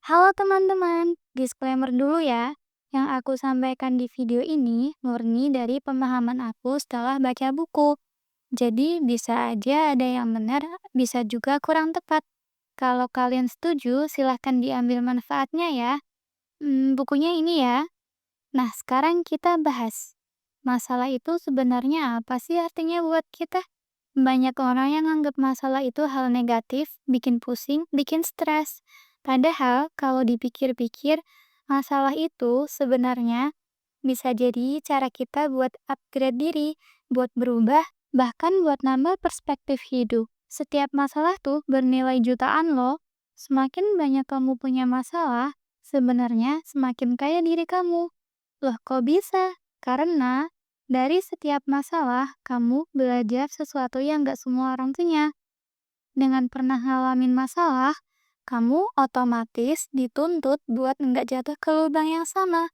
Halo teman-teman, disclaimer dulu ya. Yang aku sampaikan di video ini murni dari pemahaman aku setelah baca buku. Jadi bisa aja ada yang benar, bisa juga kurang tepat. Kalau kalian setuju, silahkan diambil manfaatnya ya. Bukunya ini ya. Nah, sekarang kita bahas. Masalah itu sebenarnya apa sih artinya buat kita? Banyak orang yang anggap masalah itu hal negatif, bikin pusing, bikin stres. Padahal kalau dipikir-pikir, masalah itu sebenarnya bisa jadi cara kita buat upgrade diri, buat berubah, bahkan buat nambah perspektif hidup. Setiap masalah tuh bernilai jutaan loh. Semakin banyak kamu punya masalah, sebenarnya semakin kaya diri kamu. Loh, kok bisa? Karena dari setiap masalah, kamu belajar sesuatu yang gak semua orang punya. Dengan pernah ngalamin masalah, kamu otomatis dituntut buat nggak jatuh ke lubang yang sama.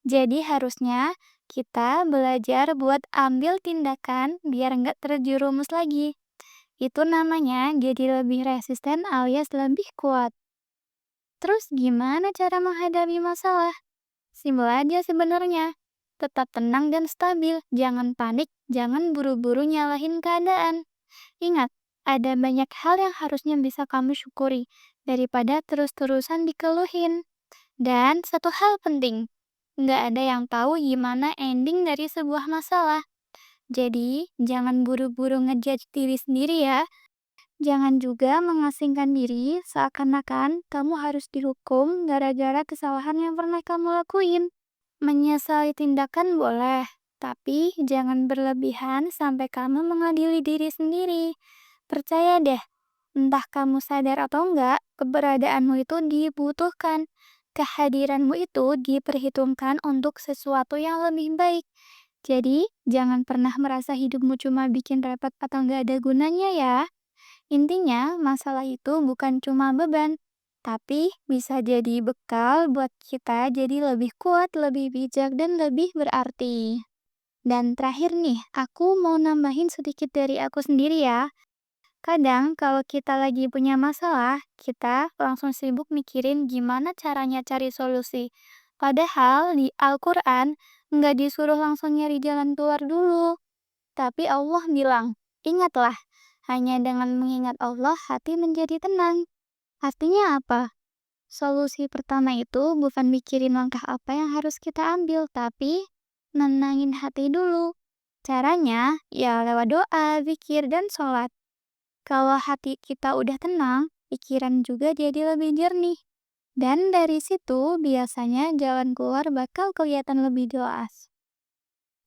Jadi harusnya kita belajar buat ambil tindakan biar nggak terjerumus lagi. Itu namanya jadi lebih resisten alias lebih kuat. Terus gimana cara menghadapi masalah? Simpel aja sebenarnya. Tetap tenang dan stabil, jangan panik, jangan buru-buru nyalahin keadaan. Ingat, ada banyak hal yang harusnya bisa kamu syukuri daripada terus-terusan dikeluhin. Dan satu hal penting, nggak ada yang tahu gimana ending dari sebuah masalah. Jadi, jangan buru-buru ngejudge diri sendiri ya. Jangan juga mengasingkan diri seakan-akan kamu harus dihukum gara-gara kesalahan yang pernah kamu lakuin. Menyesali tindakan boleh, tapi jangan berlebihan sampai kamu mengadili diri sendiri. Percaya deh, entah kamu sadar atau enggak, keberadaanmu itu dibutuhkan. Kehadiranmu itu diperhitungkan untuk sesuatu yang lebih baik. Jadi, jangan pernah merasa hidupmu cuma bikin repot atau enggak ada gunanya ya. Intinya, masalah itu bukan cuma beban, tapi bisa jadi bekal buat kita jadi lebih kuat, lebih bijak, dan lebih berarti. Dan terakhir nih, aku mau nambahin sedikit dari aku sendiri ya. Kadang kalau kita lagi punya masalah, kita langsung sibuk mikirin gimana caranya cari solusi. Padahal di Al-Quran nggak disuruh langsung nyari jalan keluar dulu. Tapi Allah bilang, ingatlah, hanya dengan mengingat Allah hati menjadi tenang. Artinya apa? Solusi pertama itu bukan mikirin langkah apa yang harus kita ambil, tapi nenangin hati dulu. Caranya ya lewat doa, zikir, dan sholat. Kalau hati kita udah tenang, pikiran juga jadi lebih jernih. Dan dari situ biasanya jalan keluar bakal kelihatan lebih jelas.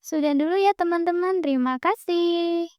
Sudah dulu ya teman-teman, terima kasih.